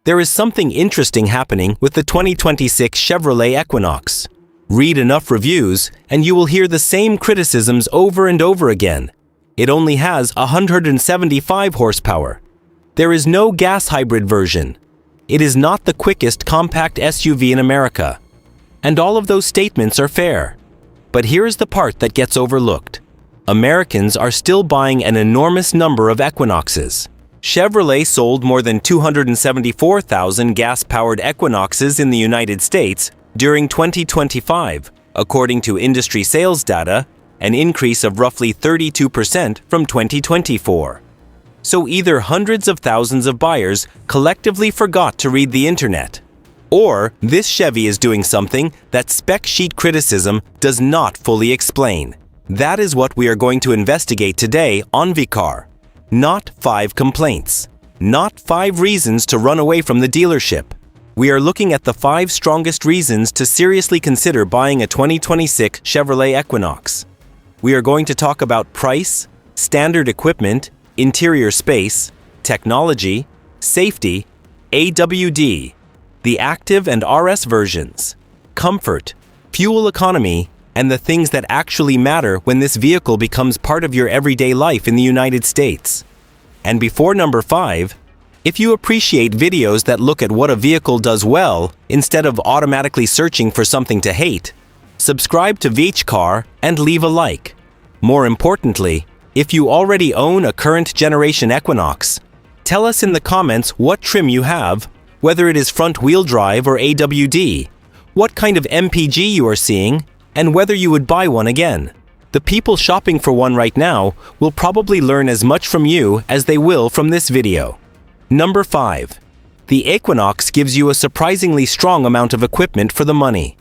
There is something interesting happening with the 2026 Chevrolet Equinox. Read enough reviews, and you will hear the same criticisms over and over again. It only has 175 horsepower. There is no gas hybrid version. It is not the quickest compact SUV in America. And all of those statements are fair. But here is the part that gets overlooked. Americans are still buying an enormous number of Equinoxes. Chevrolet sold more than 274,000 gas-powered Equinoxes in the United States during 2025, according to industry sales data, an increase of roughly 32% from 2024. So either hundreds of thousands of buyers collectively forgot to read the internet, or this Chevy is doing something that spec sheet criticism does not fully explain. That is what we are going to investigate today on VCar. Not 5 complaints. Not 5 reasons to run away from the dealership. We are looking at the 5 strongest reasons to seriously consider buying a 2026 Chevrolet Equinox. We are going to talk about price, standard equipment, interior space, technology, safety, AWD, the active and RS versions, comfort, fuel economy, and the things that actually matter when this vehicle becomes part of your everyday life in the United States. And before number 5, if you appreciate videos that look at what a vehicle does well instead of automatically searching for something to hate, subscribe to VCar and leave a like. More importantly, if you already own a current generation Equinox, tell us in the comments what trim you have, whether it is front-wheel drive or AWD, what kind of MPG you are seeing, and whether you would buy one again. The people shopping for one right now will probably learn as much from you as they will from this video. Number 5. The Equinox gives you a surprisingly strong amount of equipment for the money.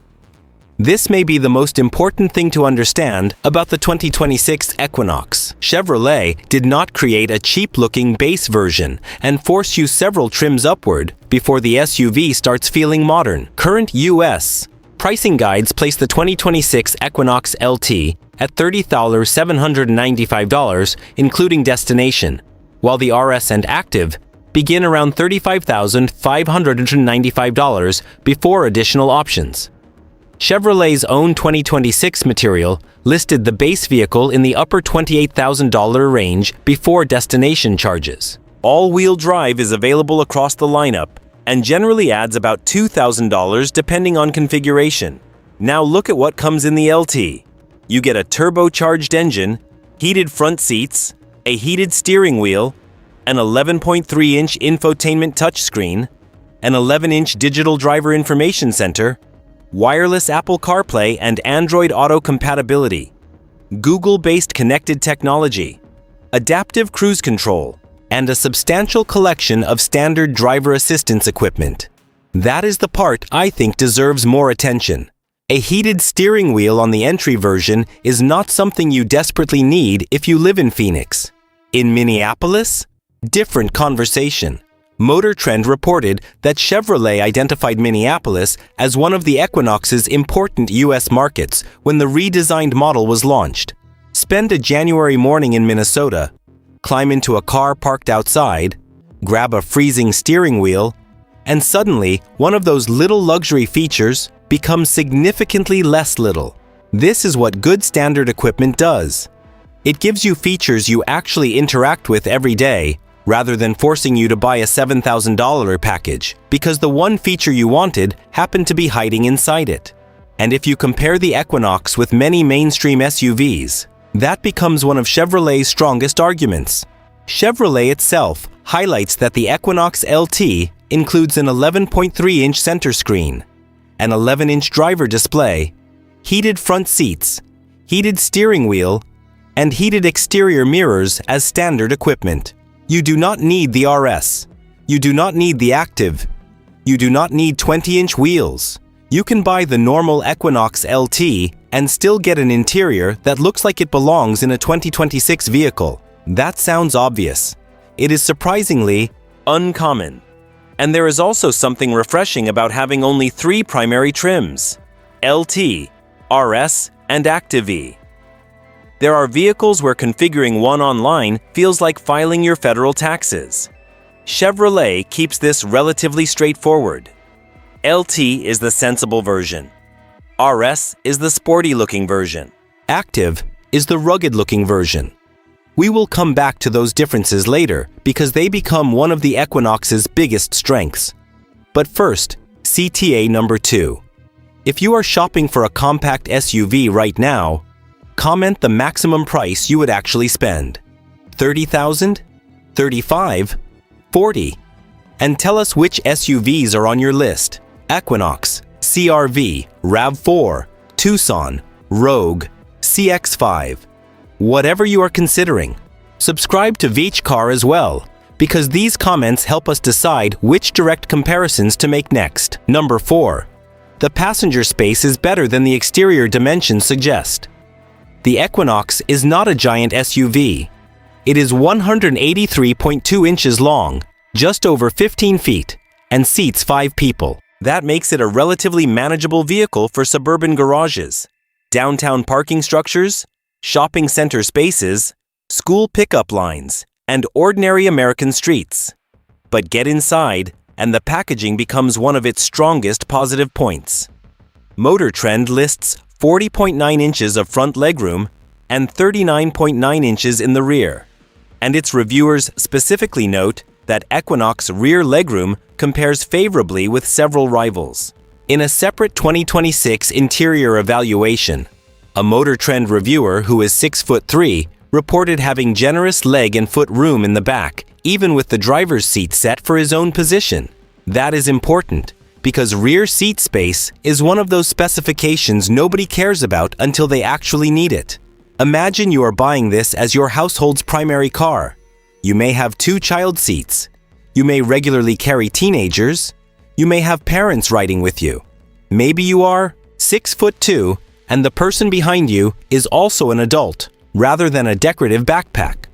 This may be the most important thing to understand about the 2026 Equinox. Chevrolet did not create a cheap-looking base version and force you several trims upward before the SUV starts feeling modern. Current U.S. pricing guides place the 2026 Equinox LT at $30,795, including destination, while the RS and Active begin around $35,595 before additional options. Chevrolet's own 2026 material listed the base vehicle in the upper $28,000 range before destination charges. All-wheel drive is available across the lineup and generally adds about $2,000 depending on configuration. Now look at what comes in the LT. You get a turbocharged engine, heated front seats, a heated steering wheel, an 11.3-inch infotainment touchscreen, an 11-inch digital driver information center, wireless Apple CarPlay and Android Auto compatibility, Google-based connected technology, adaptive cruise control, and a substantial collection of standard driver assistance equipment. That is the part I think deserves more attention. A heated steering wheel on the entry version is not something you desperately need if you live in Phoenix. In Minneapolis? Different conversation. Motor Trend reported that Chevrolet identified Minneapolis as one of the Equinox's important U.S. markets when the redesigned model was launched. Spend a January morning in Minnesota, climb into a car parked outside, grab a freezing steering wheel, and suddenly one of those little luxury features becomes significantly less little. This is what good standard equipment does. It gives you features you actually interact with every day, rather than forcing you to buy a $7,000 package because the one feature you wanted happened to be hiding inside it. And if you compare the Equinox with many mainstream SUVs, that becomes one of Chevrolet's strongest arguments. Chevrolet itself highlights that the Equinox LT includes an 11.3-inch center screen, an 11-inch driver display, heated front seats, heated steering wheel, and heated exterior mirrors as standard equipment. You do not need the RS. You do not need the Active. You do not need 20-inch wheels. You can buy the normal Equinox LT and still get an interior that looks like it belongs in a 2026 vehicle. That sounds obvious. It is surprisingly uncommon. And there is also something refreshing about having only 3 primary trims: LT, RS, and Active-E. There are vehicles where configuring one online feels like filing your federal taxes. Chevrolet keeps this relatively straightforward. LT is the sensible version. RS is the sporty-looking version. Active is the rugged-looking version. We will come back to those differences later because they become one of the Equinox's biggest strengths. But first, CTA number 2. If you are shopping for a compact SUV right now, comment the maximum price you would actually spend. $30,000? $35,000? $40,000? And tell us which SUVs are on your list. Equinox, CR-V, RAV4, Tucson, Rogue, CX-5. Whatever you are considering, subscribe to Veach Car as well, because these comments help us decide which direct comparisons to make next. Number 4. The passenger space is better than the exterior dimensions suggest. The Equinox is not a giant SUV. It is 183.2 inches long, just over 15 feet, and seats 5 people. That makes it a relatively manageable vehicle for suburban garages, downtown parking structures, shopping center spaces, school pickup lines, and ordinary American streets. But get inside, and the packaging becomes one of its strongest positive points. Motor Trend lists 40.9 inches of front legroom and 39.9 inches in the rear. And its reviewers specifically note that Equinox rear legroom compares favorably with several rivals. In a separate 2026 interior evaluation, a Motor Trend reviewer who is 6'3" reported having generous leg and foot room in the back, even with the driver's seat set for his own position. That is important, because rear seat space is one of those specifications nobody cares about until they actually need it. Imagine you are buying this as your household's primary car. You may have 2 child seats. You may regularly carry teenagers. You may have parents riding with you. Maybe you are 6'2" and the person behind you is also an adult, rather than a decorative backpack.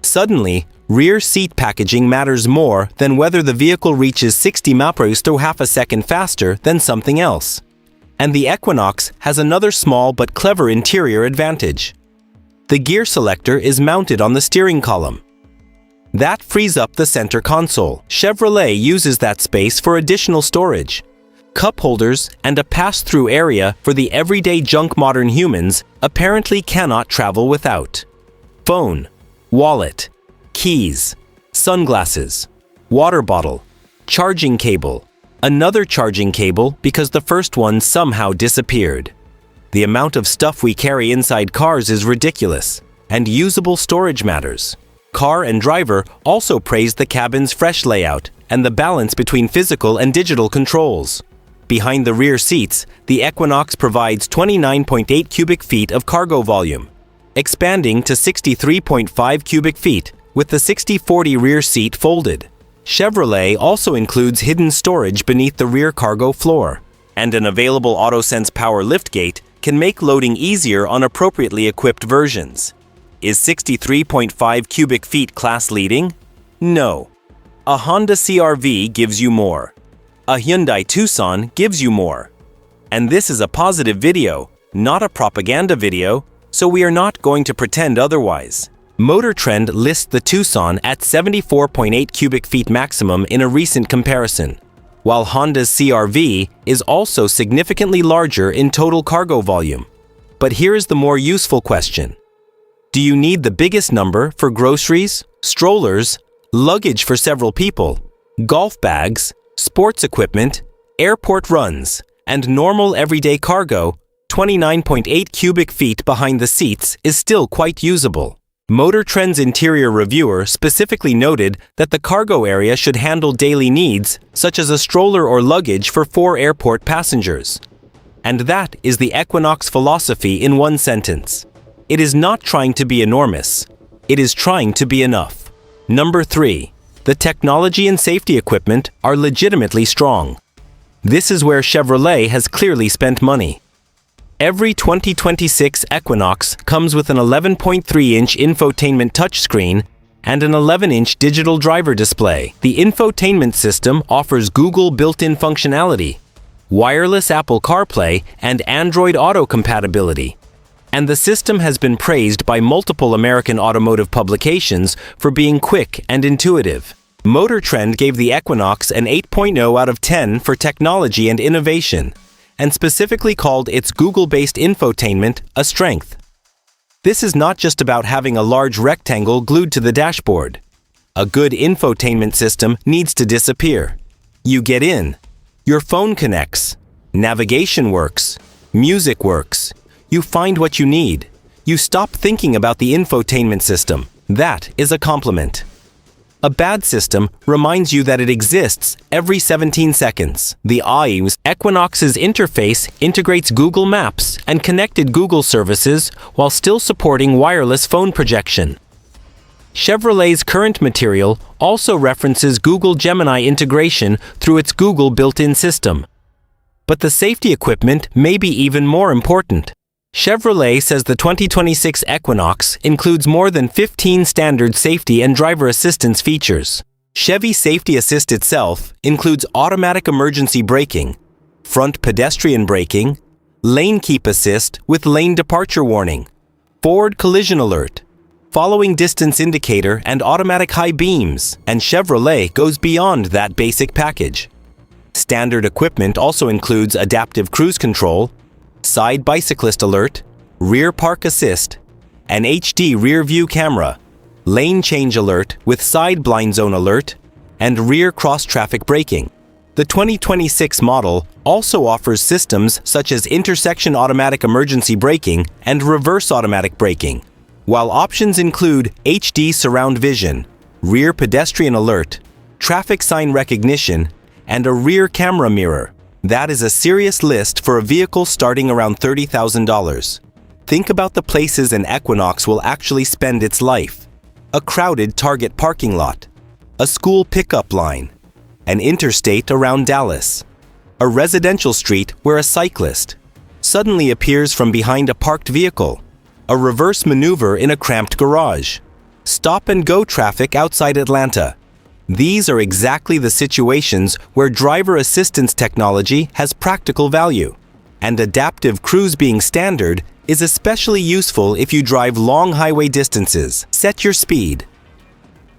Suddenly, rear seat packaging matters more than whether the vehicle reaches 60 mph or half a second faster than something else. And the Equinox has another small but clever interior advantage. The gear selector is mounted on the steering column. That frees up the center console. Chevrolet uses that space for additional storage, cup holders, and a pass-through area for the everyday junk modern humans apparently cannot travel without. Phone, wallet, keys, sunglasses, water bottle, charging cable, another charging cable because the first one somehow disappeared. The amount of stuff we carry inside cars is ridiculous, and usable storage matters. Car and driver also praised the cabin's fresh layout and the balance between physical and digital controls. Behind the rear seats, the Equinox provides 29.8 cubic feet of cargo volume, expanding to 63.5 cubic feet with the 60/40 rear seat folded. Chevrolet also includes hidden storage beneath the rear cargo floor, and an available AutoSense power liftgate can make loading easier on appropriately equipped versions. Is 63.5 cubic feet class leading? No. A Honda CR-V gives you more. A Hyundai Tucson gives you more. And this is a positive video, not a propaganda video, so we are not going to pretend otherwise. Motor Trend lists the Tucson at 74.8 cubic feet maximum in a recent comparison, while Honda's CR-V is also significantly larger in total cargo volume. But here is the more useful question. Do you need the biggest number for groceries, strollers, luggage for several people, golf bags, sports equipment, airport runs, and normal everyday cargo? 29.8 cubic feet behind the seats is still quite usable. Motor Trend's interior reviewer specifically noted that the cargo area should handle daily needs, such as a stroller or luggage for 4 airport passengers. And that is the Equinox philosophy in one sentence. It is not trying to be enormous. It is trying to be enough. Number 3. The technology and safety equipment are legitimately strong. This is where Chevrolet has clearly spent money. Every 2026 Equinox comes with an 11.3-inch infotainment touchscreen and an 11-inch digital driver display. The infotainment system offers Google built-in functionality, wireless Apple CarPlay, and Android Auto compatibility. And the system has been praised by multiple American automotive publications for being quick and intuitive. Motor Trend gave the Equinox an 8.0 out of 10 for technology and innovation, and specifically called its Google-based infotainment a strength. This is not just about having a large rectangle glued to the dashboard. A good infotainment system needs to disappear. You get in. Your phone connects. Navigation works. Music works. You find what you need. You stop thinking about the infotainment system. That is a compliment. A bad system reminds you that it exists every 17 seconds. The Equinox's interface integrates Google Maps and connected Google services while still supporting wireless phone projection. Chevrolet's current material also references Google Gemini integration through its Google built-in system. But the safety equipment may be even more important. Chevrolet says the 2026 Equinox includes more than 15 standard safety and driver assistance features. Chevy Safety Assist itself includes automatic emergency braking, front pedestrian braking, lane keep assist with lane departure warning, forward collision alert, following distance indicator and automatic high beams, and Chevrolet goes beyond that basic package. Standard equipment also includes adaptive cruise control, side bicyclist alert, rear park assist, an HD rear view camera, lane change alert with side blind zone alert, and rear cross-traffic braking. The 2026 model also offers systems such as intersection automatic emergency braking and reverse automatic braking, while options include HD surround vision, rear pedestrian alert, traffic sign recognition, and a rear camera mirror. That is a serious list for a vehicle starting around $30,000. Think about the places an Equinox will actually spend its life. A crowded Target parking lot, a school pickup line, an interstate around Dallas, a residential street where a cyclist suddenly appears from behind a parked vehicle, a reverse maneuver in a cramped garage, stop-and-go traffic outside Atlanta. These are exactly the situations where driver assistance technology has practical value, and adaptive cruise being standard is especially useful if you drive long highway distances. Set your speed.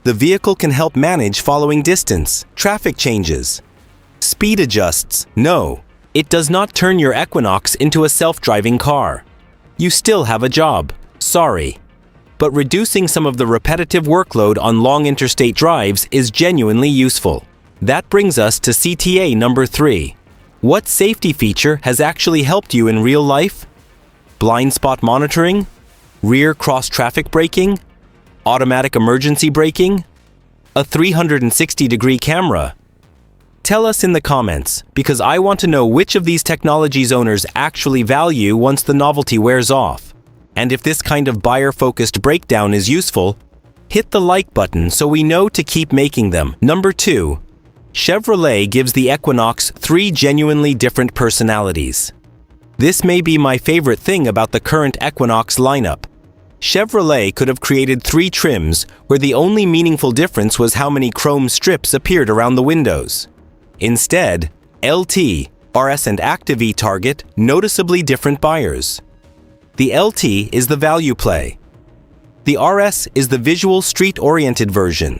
The vehicle can help manage following distance, traffic changes, speed adjusts. No, it does not turn your Equinox into a self-driving car. You still have a job. Sorry. But reducing some of the repetitive workload on long interstate drives is genuinely useful. That brings us to CTA number 3. What safety feature has actually helped you in real life? Blind spot monitoring? Rear cross-traffic braking? Automatic emergency braking? A 360-degree camera? Tell us in the comments, because I want to know which of these technologies owners actually value once the novelty wears off. And if this kind of buyer-focused breakdown is useful, hit the like button so we know to keep making them. Number 2. Chevrolet gives the Equinox 3 genuinely different personalities. This may be my favorite thing about the current Equinox lineup. Chevrolet could have created 3 trims where the only meaningful difference was how many chrome strips appeared around the windows. Instead, LT, RS and Active E target noticeably different buyers. The LT is the value play. The RS is the visual street-oriented version.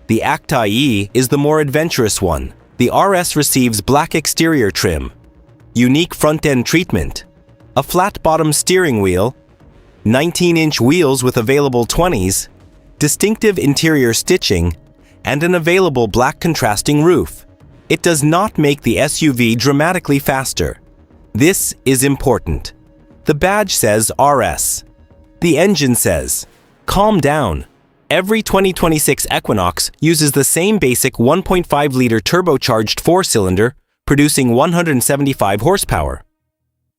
The Active-E is the more adventurous one. The RS receives black exterior trim, unique front-end treatment, a flat-bottom steering wheel, 19-inch wheels with available 20s, distinctive interior stitching, and an available black contrasting roof. It does not make the SUV dramatically faster. This is important. The badge says RS. The engine says, calm down. Every 2026 Equinox uses the same basic 1.5-liter turbocharged 4-cylinder, producing 175 horsepower.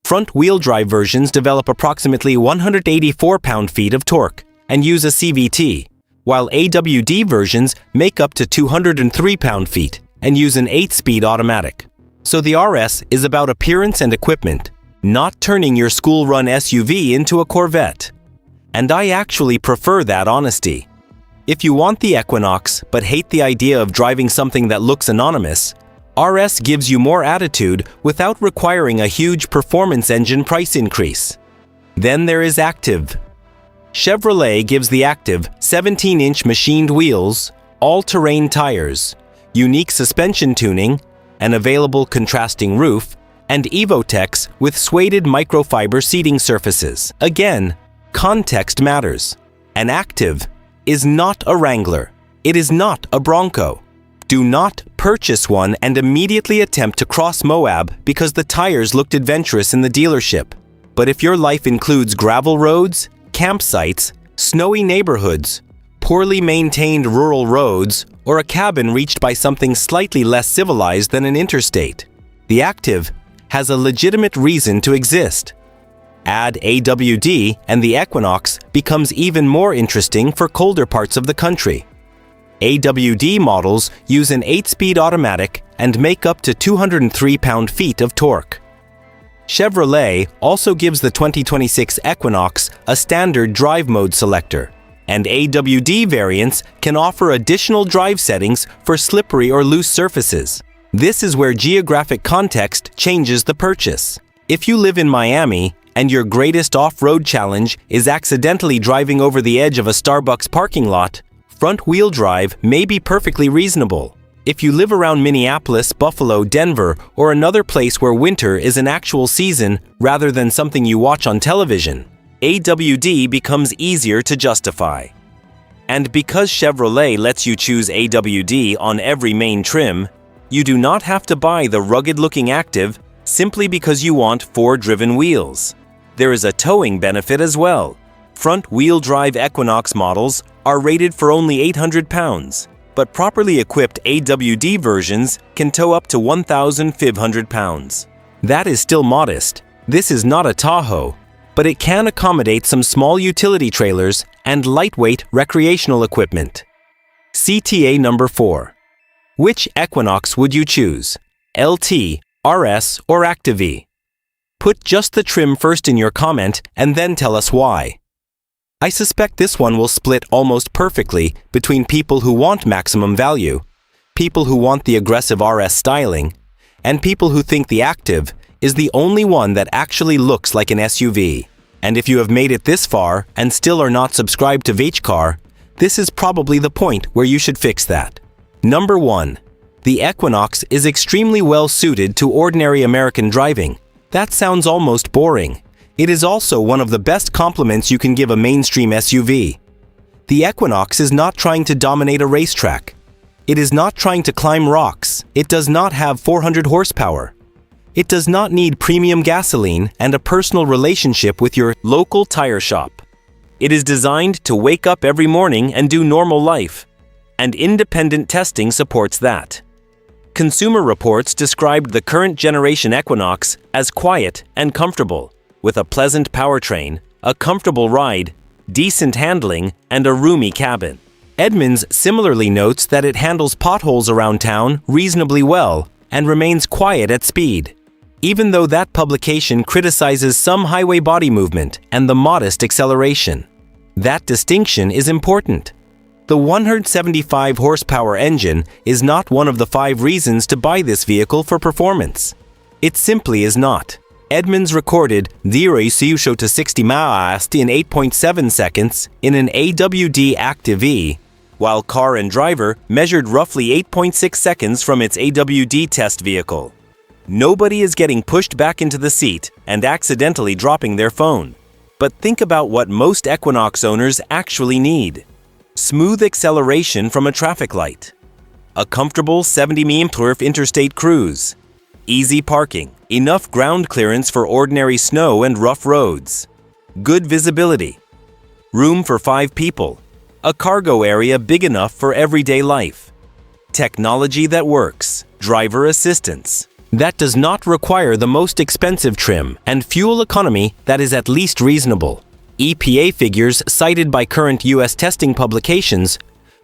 Front-wheel drive versions develop approximately 184 pound-feet of torque and use a CVT, while AWD versions make up to 203 pound-feet and use an 8-speed automatic. So the RS is about appearance and equipment, not turning your school-run SUV into a Corvette. And I actually prefer that honesty. If you want the Equinox but hate the idea of driving something that looks anonymous, RS gives you more attitude without requiring a huge performance engine price increase. Then there is Active. Chevrolet gives the Active 17-inch machined wheels, all-terrain tires, unique suspension tuning, an available contrasting roof, and Evotex with suede microfiber seating surfaces. Again, context matters. An Active is not a Wrangler. It is not a Bronco. Do not purchase one and immediately attempt to cross Moab because the tires looked adventurous in the dealership. But if your life includes gravel roads, campsites, snowy neighborhoods, poorly maintained rural roads, or a cabin reached by something slightly less civilized than an interstate, the Active has a legitimate reason to exist. Add AWD and the Equinox becomes even more interesting for colder parts of the country. AWD models use an 8-speed automatic and make up to 203 pound-feet of torque. Chevrolet also gives the 2026 Equinox a standard drive mode selector, and AWD variants can offer additional drive settings for slippery or loose surfaces. This is where geographic context changes the purchase. If you live in Miami and your greatest off-road challenge is accidentally driving over the edge of a Starbucks parking lot, front-wheel drive may be perfectly reasonable. If you live around Minneapolis, Buffalo, Denver, or another place where winter is an actual season rather than something you watch on television, AWD becomes easier to justify. And because Chevrolet lets you choose AWD on every main trim, you do not have to buy the rugged-looking Active simply because you want 4-driven wheels. There is a towing benefit as well. Front-wheel drive Equinox models are rated for only 800 pounds, but properly equipped AWD versions can tow up to 1,500 pounds. That is still modest. This is not a Tahoe, but it can accommodate some small utility trailers and lightweight recreational equipment. CTA number 4. Which Equinox would you choose? LT, RS, or Active-E? Put just the trim first in your comment and then tell us why. I suspect this one will split almost perfectly between people who want maximum value, people who want the aggressive RS styling, and people who think the Active is the only one that actually looks like an SUV. And if you have made it this far and still are not subscribed to VHCar, this is probably the point where you should fix that. Number 1. The Equinox is extremely well suited to ordinary American driving. That sounds almost boring. It is also one of the best compliments you can give a mainstream SUV. The Equinox is not trying to dominate a racetrack. It is not trying to climb rocks. It does not have 400 horsepower. It does not need premium gasoline and a personal relationship with your local tire shop. It is designed to wake up every morning and do normal life, and independent testing supports that. Consumer Reports described the current generation Equinox as quiet and comfortable, with a pleasant powertrain, a comfortable ride, decent handling, and a roomy cabin. Edmunds similarly notes that it handles potholes around town reasonably well and remains quiet at speed, even though that publication criticizes some highway body movement and the modest acceleration. That distinction is important. The 175 horsepower engine is not one of the 5 reasons to buy this vehicle for performance. It simply is not. Edmunds recorded 0 to 60 miles in 8.7 seconds in an AWD Active-E, while Car and Driver measured roughly 8.6 seconds from its AWD test vehicle. Nobody is getting pushed back into the seat and accidentally dropping their phone. But think about what most Equinox owners actually need. Smooth acceleration from a traffic light. A comfortable 70 mph interstate cruise. Easy parking. Enough ground clearance for ordinary snow and rough roads. Good visibility. Room for 5 people. A cargo area big enough for everyday life. Technology that works. Driver assistance. That does not require the most expensive trim and fuel economy that is at least reasonable. EPA figures cited by current U.S. testing publications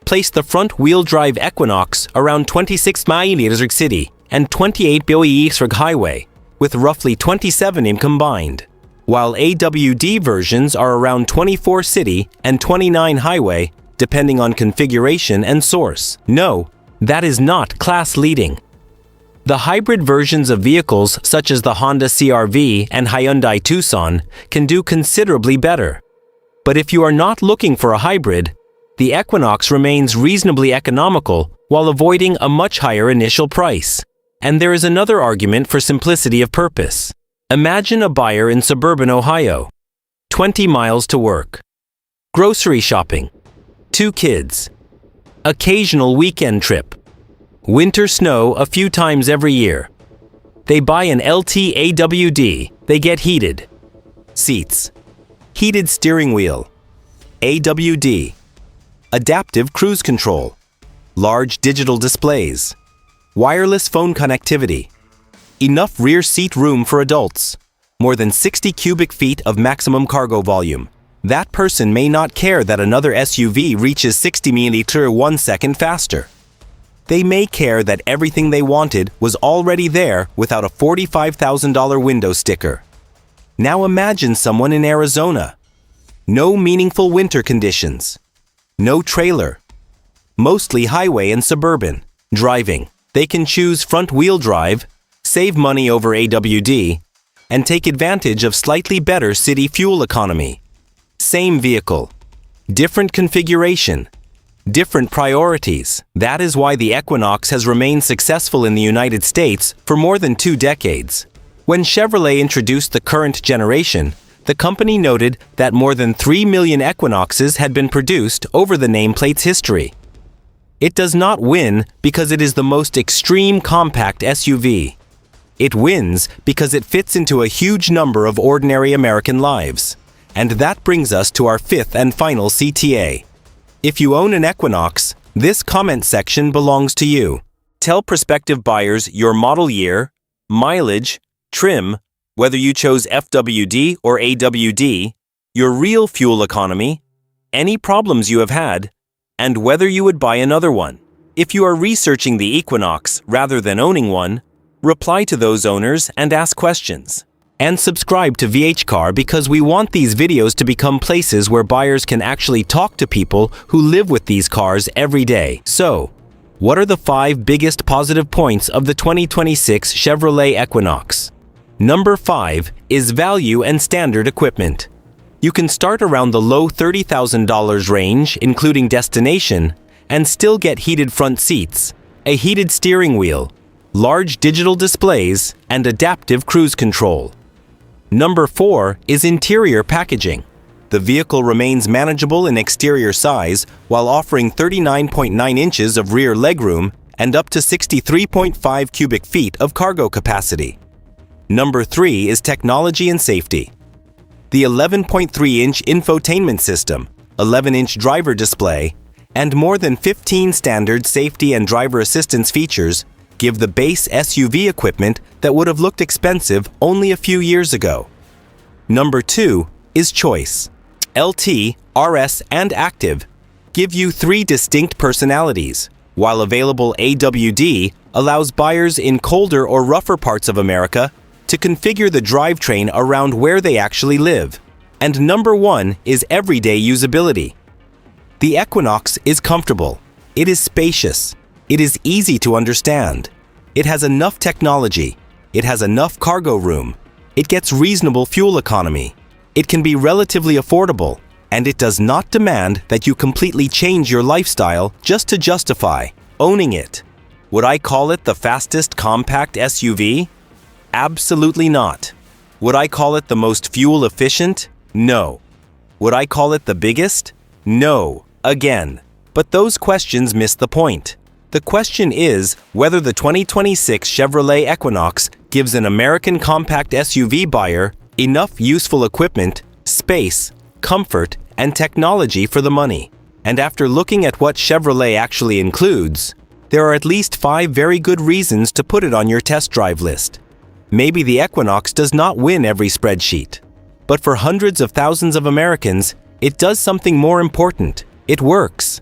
place the front-wheel drive Equinox around 26 miles per city and 28 miles per highway, with roughly 27 in combined, while AWD versions are around 24 city and 29 highway, depending on configuration and source. No, that is not class-leading. The hybrid versions of vehicles such as the Honda CR-V and Hyundai Tucson can do considerably better. But if you are not looking for a hybrid, the Equinox remains reasonably economical while avoiding a much higher initial price. And there is another argument for simplicity of purpose. Imagine a buyer in suburban Ohio, 20 miles to work, grocery shopping, 2 kids, occasional weekend trip, winter snow a few times every year. They buy an LT AWD, they get heated seats, heated steering wheel, AWD, adaptive cruise control, large digital displays, wireless phone connectivity, enough rear seat room for adults, more than 60 cubic feet of maximum cargo volume. That person may not care that another SUV reaches 60 m/s 1 second faster. They may care that everything they wanted was already there without a $45,000 window sticker. Now imagine someone in Arizona. No meaningful winter conditions. No trailer. Mostly highway and suburban. Driving. They can choose front-wheel drive, save money over AWD, and take advantage of slightly better city fuel economy. Same vehicle. Different configuration. Different priorities. That is why the Equinox has remained successful in the United States for more than 2 decades. When Chevrolet introduced the current generation, the company noted that more than 3 million Equinoxes had been produced over the nameplate's history. It does not win because it is the most extreme compact SUV. It wins because it fits into a huge number of ordinary American lives. And that brings us to our 5th and final CTA. If you own an Equinox, this comment section belongs to you. Tell prospective buyers your model year, mileage, trim, whether you chose FWD or AWD, your real fuel economy, any problems you have had, and whether you would buy another one. If you are researching the Equinox rather than owning one, reply to those owners and ask questions. And subscribe to VHCar because we want these videos to become places where buyers can actually talk to people who live with these cars every day. So, what are the 5 biggest positive points of the 2026 Chevrolet Equinox? Number 5 is value and standard equipment. You can start around the low $30,000 range, including destination, and still get heated front seats, a heated steering wheel, large digital displays, and adaptive cruise control. Number 4 is interior packaging. The vehicle remains manageable in exterior size while offering 39.9 inches of rear legroom and up to 63.5 cubic feet of cargo capacity. Number 3 is technology and safety. The 11.3-inch infotainment system, 11-inch driver display, and more than 15 standard safety and driver assistance features give the base SUV equipment that would have looked expensive only a few years ago. Number 2 is choice. LT, RS, and Active give you 3 distinct personalities, while available AWD allows buyers in colder or rougher parts of America to configure the drivetrain around where they actually live. And number 1 is everyday usability. The Equinox is comfortable. It is spacious. It is easy to understand. It has enough technology. It has enough cargo room. It gets reasonable fuel economy. It can be relatively affordable, and it does not demand that you completely change your lifestyle just to justify owning it. Would I call it the fastest compact SUV? Absolutely not. Would I call it the most fuel efficient? No. Would I call it the biggest? No. Again. But those questions miss the point. The question is whether the 2026 Chevrolet Equinox gives an American compact SUV buyer enough useful equipment, space, comfort, and technology for the money. And after looking at what Chevrolet actually includes, there are at least 5 very good reasons to put it on your test drive list. Maybe the Equinox does not win every spreadsheet, but for hundreds of thousands of Americans, it does something more important. It works.